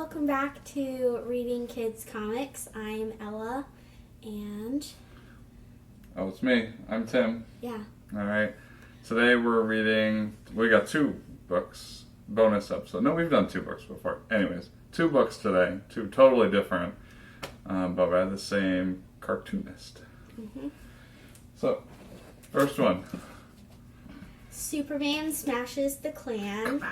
welcome back to Reading Kids Comics. I'm Ella, and... Oh, it's me. I'm Tim. Yeah. Alright. Today we're reading... We got 2 books. Bonus episode. No, we've done 2 books before. Anyways, 2 books today. 2 totally different, but by the same cartoonist. Mm-hmm. So, first one. Superman Smashes the Klan.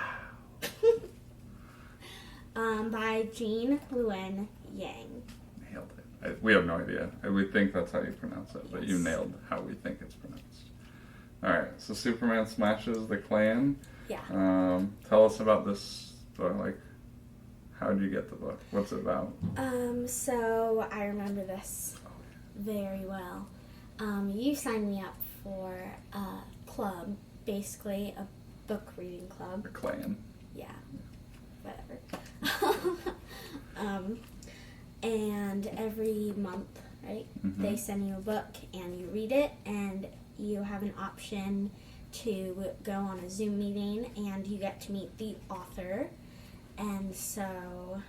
By Gene Luen Yang. Nailed it. We have no idea. We think that's how you pronounce it, but you Yes. nailed how we think it's pronounced. Alright, so Superman Smashes the Klan. Yeah. Tell us about this book. Like, how did you get the book? What's it about? So I remember this very well. You signed me up for a club, basically a book reading club. The Klan. Yeah, whatever. And every month, right, they send you a book and you read it, and you have an option to go on a Zoom meeting and you get to meet the author. And so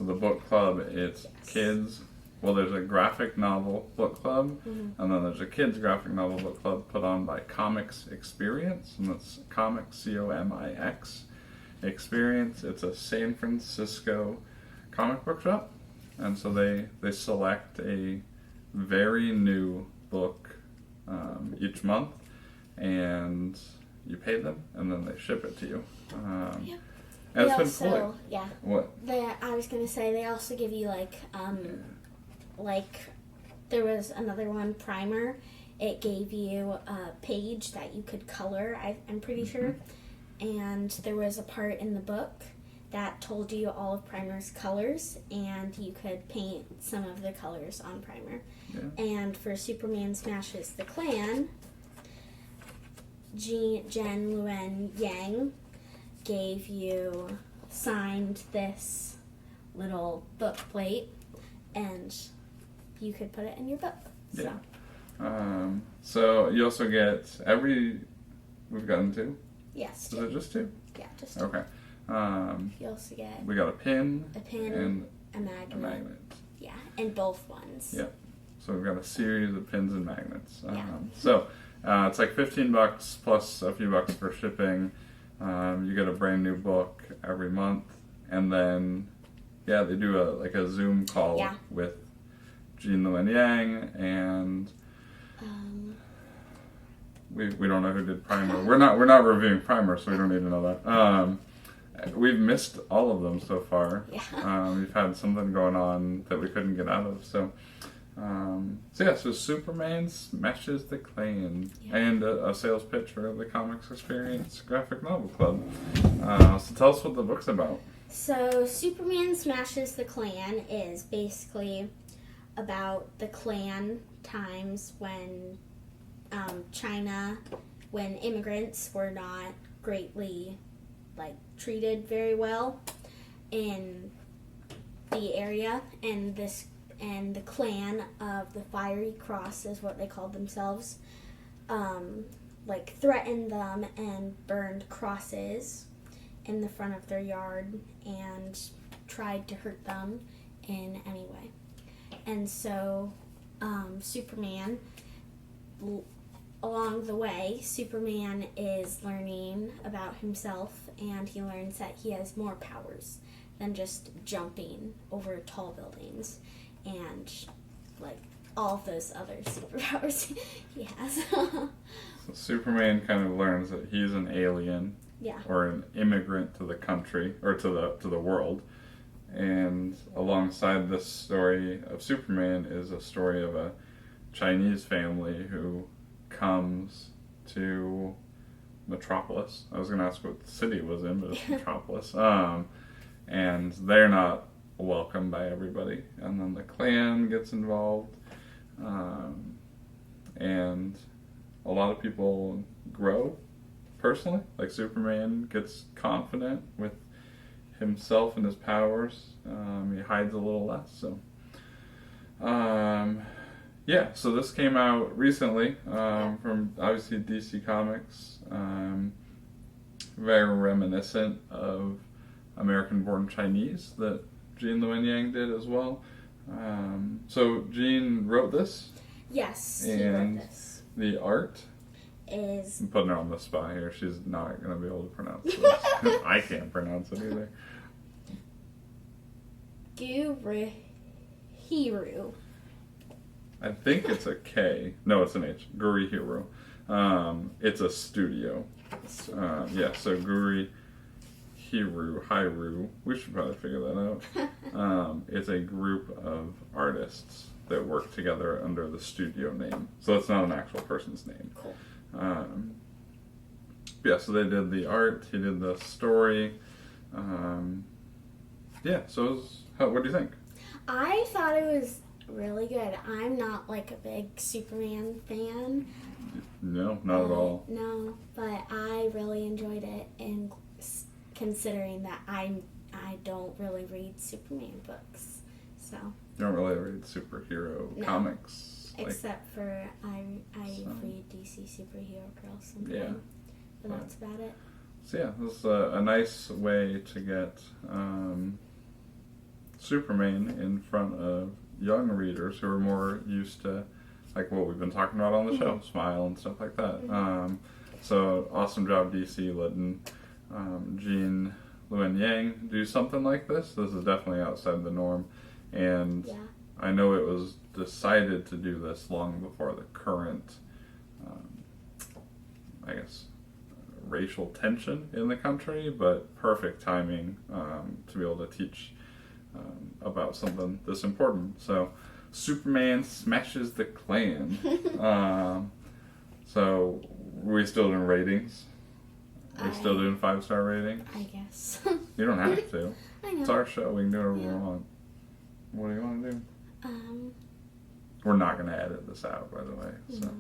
the book club, it's kids. Well, there's a graphic novel book club, and then there's a kids graphic novel book club put on by Comics Experience, and that's Comics, C-O-M-I-X, Experience. It's a San Francisco comic book shop, and so they select a very new book each month, and you pay them, and then they ship it to you. yeah. And They it's been cool. yeah. What? I was gonna say they also give you like there was another one, Primer. It gave you a page that you could color, I'm pretty sure. And there was a part in the book that told you all of Primer's colors, and you could paint some of the colors on Primer. Yeah. And for Superman Smashes the Klan, Gene Luen Yang signed this little book plate, and you could put it in your book. Yeah. So you also get we've gotten 2? Yes. Is it just 2? Yeah, just Okay. you also get We got a pin and a a magnet. magnet. Yeah, and both ones. Yeah. So we've got a series of pins and magnets. Yeah. So it's like $15 plus a few bucks for shipping. You get a brand new book every month, and then they do a Zoom call with Gene Luen Yang, and we don't know who did Primer. We're not reviewing Primer, so we don't need to know that. We've missed all of them so far. Yeah. We've had something going on that we couldn't get out of. So Superman Smashes the Klan, and a sales pitch for the Comics Experience Graphic Novel Club. So tell us what the book's about. So Superman Smashes the Klan is basically about the Klan times when when immigrants were not greatly treated very well in the area, and the Klan of the Fiery Cross is what they called themselves, threatened them and burned crosses in the front of their yard and tried to hurt them in any way. And so Superman, along the way, Superman is learning about himself, and he learns that he has more powers than just jumping over tall buildings and all of those other superpowers he has. So Superman kind of learns that he's an alien, or an immigrant to the country, or to the world. And alongside this story of Superman is a story of a Chinese family who comes to Metropolis. I was going to ask what city it was in, but it's Metropolis. And they're not welcomed by everybody. And then the Klan gets involved. And a lot of people grow personally. Like Superman gets confident with himself and his powers. He hides a little less. So so this came out recently from obviously DC Comics. Very reminiscent of American-born Chinese that Gene Luen Yang did as well. So Gene wrote this? Yes, he wrote this. The art? I'm putting her on the spot here. She's not going to be able to pronounce this. I can't pronounce it either. Gurihiru. I think it's a K. No, it's an H. Gurihiru. It's a studio. So Hiru. We should probably figure that out. It's a group of artists that work together under the studio name. So it's not an actual person's name. Cool. So they did the art, he did the story. What do you think? I thought it was really good. I'm not like a big Superman fan. No, not at all. No, but I really enjoyed it, and considering that I don't really read Superman books, so. You don't really read superhero comics? Except for I read DC Superhero Girls sometimes. Yeah. But that's about it. So yeah, this is a nice way to get Superman in front of young readers who are more used to like what we've been talking about on the show, Smile and stuff like that. So awesome job, DC, letting Gene Luen Yang do something like this. This is definitely outside the norm, and I know it was decided to do this long before the current, racial tension in the country, but perfect timing to be able to teach about something this important. So Superman smashes the Klan. So we still doing ratings? Are we still doing 5-star ratings? I guess. You don't have to. I know. It's our show. We can do whatever we want. What do you want to do? Um, We're not going to edit this out, by the way. So.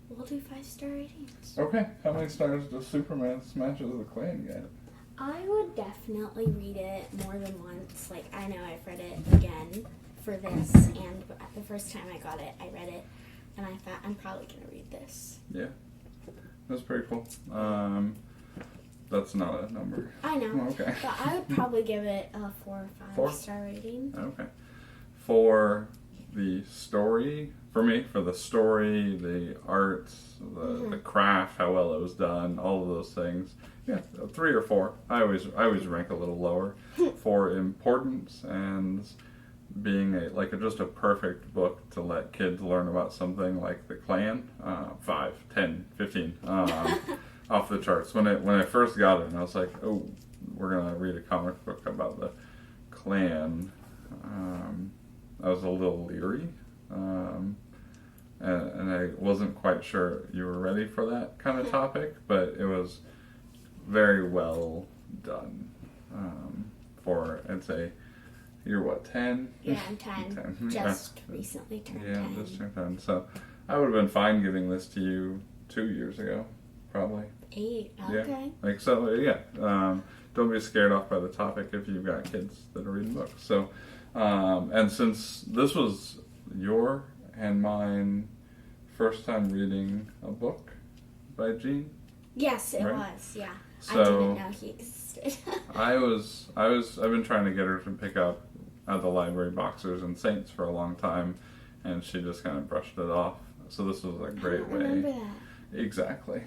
We'll do 5-star ratings. Okay. How many stars does Superman Smashes the Klan get? I would definitely read it more than once. Like, I know I've read it again for this, and the first time I got it, I read it, and I thought, I'm probably going to read this. Yeah. That's pretty cool. That's not a number. I know. Oh, okay. But I would probably give it a 4 or 5-star rating. Okay. For the story, for me, for the story, the art, the craft, how well it was done, all of those things, yeah, 3 or 4. I always rank a little lower for importance and being just a perfect book to let kids learn about something like the Klan. 5, 10, 15. Off the charts. When I first got it, and I was like, oh, we're gonna read a comic book about the Klan. I was a little leery, and I wasn't quite sure you were ready for that kind of topic, but it was very well done. For, I'd say, you're what, 10? Yeah, I'm 10. 10. Just recently turned 10. Yeah, just turned 10. So I would have been fine giving this to you 2 years ago. Probably 8. Okay. Yeah. Don't be scared off by the topic if you've got kids that are reading books. So, and since this was your and mine first time reading a book by Gene. Yes, it was. Yeah. So, I didn't know he existed. I've been trying to get her to pick up at the library Boxers and Saints for a long time, and she just kind of brushed it off. So this was a great way. I remember that. Exactly.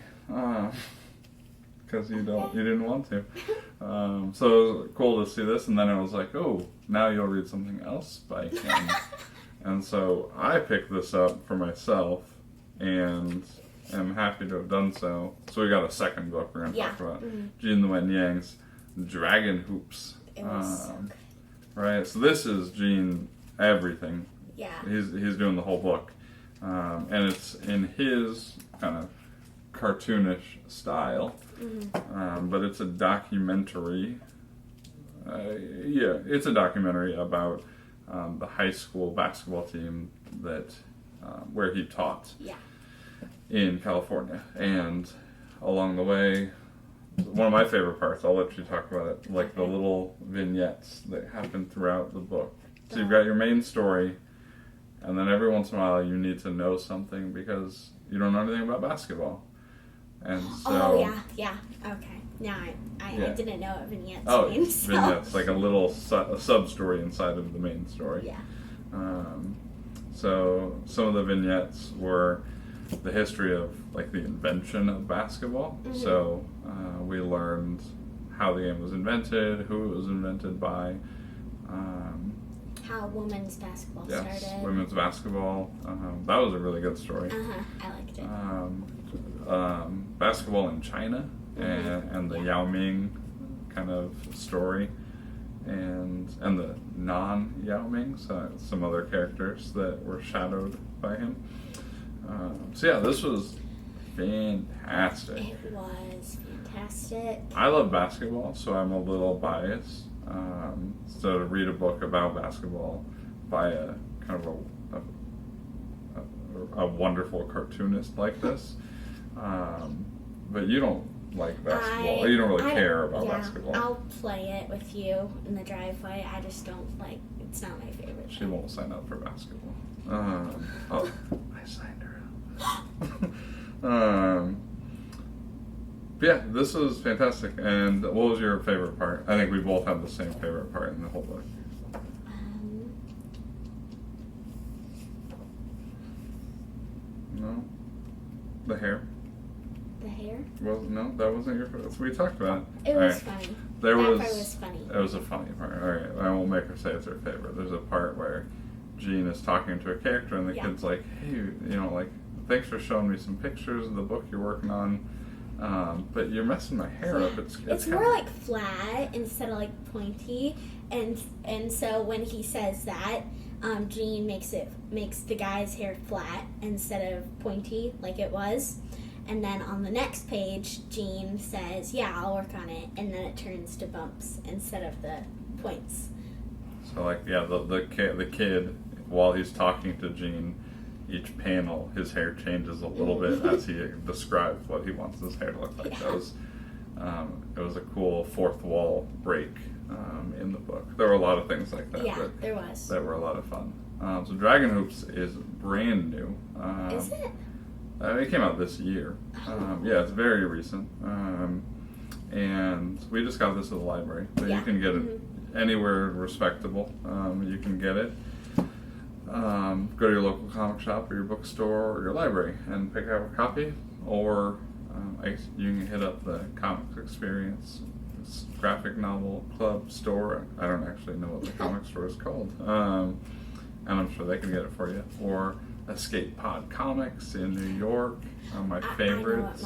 Because you didn't want to. So it was cool to see this, and then I was like, oh, now you'll read something else by him. And so I picked this up for myself, and am happy to have done so. So we got a second book we're going to talk about. Gene Luen Yang's Dragon Hoops. It was so good. Right, so this is Gene everything. Yeah. He's doing the whole book. And it's in his kind of cartoonish style, but it's a documentary. It's a documentary about the high school basketball team that where he taught in California. And along the way, one of my favorite parts, I'll let you talk about it, like the little vignettes that happen throughout the book. So you've got your main story, and then every once in a while you need to know something because you don't know anything about basketball. And so... Oh, yeah. Okay. Now I didn't know what vignettes mean. So. Vignettes, like a little sub-story inside of the main story. Yeah. So some of the vignettes were the history of like the invention of basketball. Mm-hmm. So we learned how the game was invented, who it was invented by. How women's basketball started. Yes, women's basketball. That was a really good story. I liked it. Basketball in China and the Yao Ming kind of story. And the non-Yao Ming, so some other characters that were shadowed by him. This was fantastic. It was fantastic. I love basketball, so I'm a little biased. So to read a book about basketball by a kind of a wonderful cartoonist like this, but you don't like basketball. You don't really care about basketball. I'll play it with you in the driveway. I just don't like. It's not my favorite. She won't sign up for basketball. I signed her up. This was fantastic. And what was your favorite part? I think we both had the same favorite part in the whole book. No, the hair. The hair? Well, no, that wasn't your favorite. We talked about it. It was funny. That part was funny. It was a funny part. All right, I won't make her say it's her favorite. There's a part where Gene is talking to a character, and the kid's like, "Hey, thanks for showing me some pictures of the book you're working on, but you're messing my hair up. It's more like flat instead of like pointy, and so when he says that, Gene makes the guy's hair flat instead of pointy like it was." And then on the next page, Gene says, "Yeah, I'll work on it," and then it turns to bumps instead of the points. So, the kid, while he's talking to Gene, each panel, his hair changes a little bit as he describes what he wants his hair to look like. Yeah. It was a cool fourth wall break in the book. There were a lot of things like that. Yeah, there was. That were a lot of fun. So Dragon Hoops is brand new. Is it? It came out this year. It's very recent. And we just got this at the library. But you can get it anywhere respectable. You can get it. Go to your local comic shop or your bookstore or your library and pick up a copy. Or you can hit up the Comics Experience graphic novel club store. I don't actually know what the comic store is called. And I'm sure they can get it for you. Or Escape Pod Comics in New York, my favorites.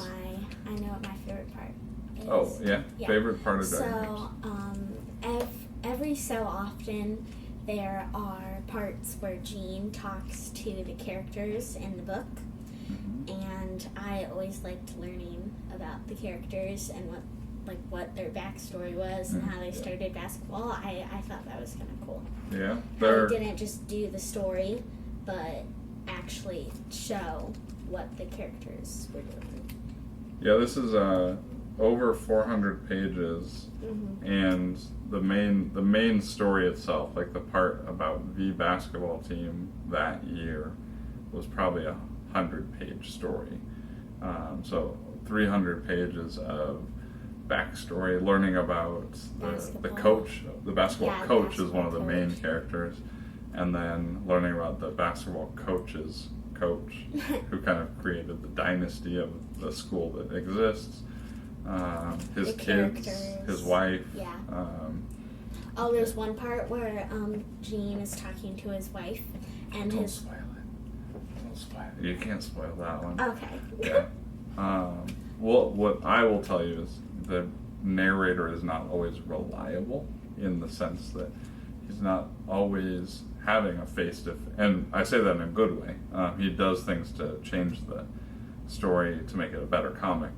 I know what my favorite part is. Oh, yeah? Favorite part of Dragon Hoops. Every so often there are parts where Gene talks to the characters in the book, and I always liked learning about the characters and what their backstory was and how they started basketball. I thought that was kind of cool. Yeah. How they didn't just do the story, but actually show what the characters were doing. Yeah, this is over 400 pages, and the main story itself, like the part about the basketball team that year, was probably 100-page story. So 300 pages of backstory, learning about the coach. The basketball coach is one of the main characters. And then learning about the basketball coach's coach, who kind of created the dynasty of the school that exists. His kids, his wife. Yeah. There's one part where Gene is talking to his wife, and Don't spoil it. Don't spoil it. You can't spoil that one. Okay. Yeah. What I will tell you is the narrator is not always reliable in the sense that he's not always having a and I say that in a good way. He does things to change the story to make it a better comic.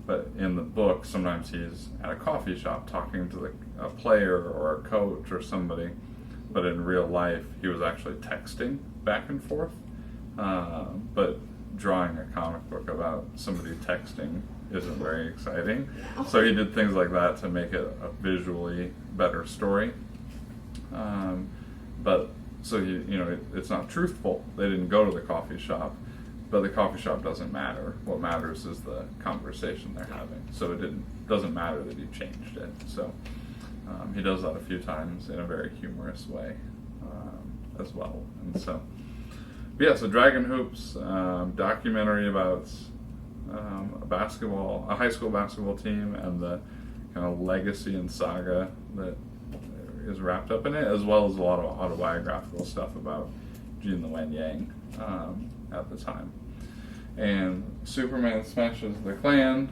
But in the book, sometimes he's at a coffee shop talking to a player or a coach or somebody. But in real life, he was actually texting back and forth. But drawing a comic book about somebody texting isn't very exciting. So he did things like that to make it a visually better story. But so it's not truthful. They didn't go to the coffee shop, but the coffee shop doesn't matter. What matters is the conversation they're having. So it doesn't matter that he changed it. So he does that a few times in a very humorous way as well. And so, but yeah, so Dragon Hoops, documentary about a high school basketball team and the kind of legacy and saga that is wrapped up in it, as well as a lot of autobiographical stuff about Gene Luen Yang at the time. And Superman smashes the Klan,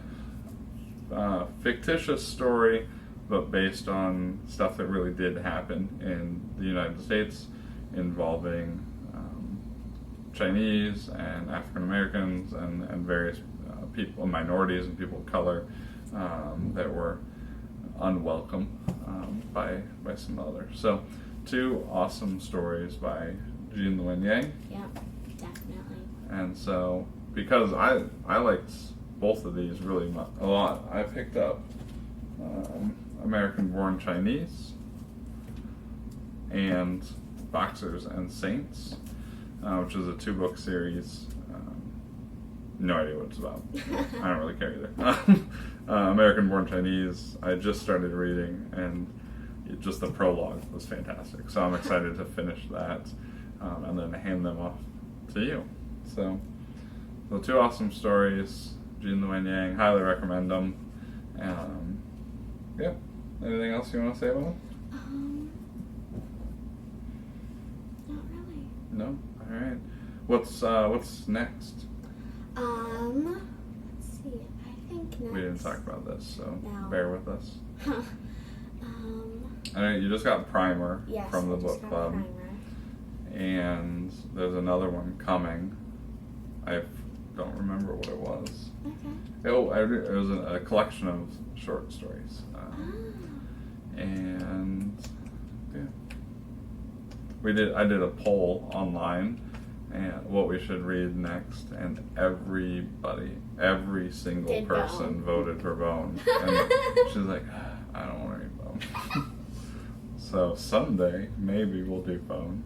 fictitious story, but based on stuff that really did happen in the United States involving Chinese and African Americans and various people, minorities and people of color that were unwelcome by some others. So, two awesome stories by Gene Luen Yang. Yeah, definitely. And so, because I liked both of these really a lot, I picked up American Born Chinese and Boxers and Saints, which is a 2-book series. No idea what it's about. I don't really care either. American Born Chinese, I just started reading, and just the prologue was fantastic. So I'm excited to finish that and then hand them off to you. So 2 awesome stories. Gene Luen Yang, highly recommend them. Yeah. Anything else you want to say about them? Not really. No? Alright. What's next? Let's see. I think next. We didn't talk about this, so No. bear with us. I know you just got Primer from the book club. Primer. And there's another one coming. I don't remember what it was. Okay. It was a collection of short stories. And yeah, I did a poll online and what we should read next, and every single person voted for Bone. And she's like, I don't want to read Bone. So someday maybe we'll do Bone.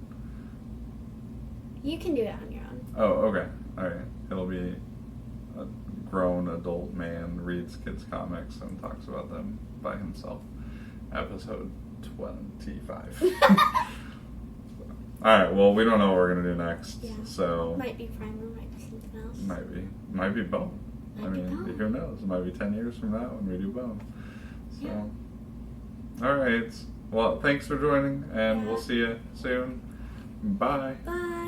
You can do it on your own. Oh, okay. All right. It'll be a grown adult man reads kids' comics and talks about them by himself. Episode 25. All right. Well, we don't know what we're gonna do next. Yeah. So Might be Primer. Might be something else. Might be Bone. Might be Bone. Who knows? It might be 10 years from now when we do Bone. So, yeah. All right. Well, thanks for joining, and we'll see you soon. Bye. Bye.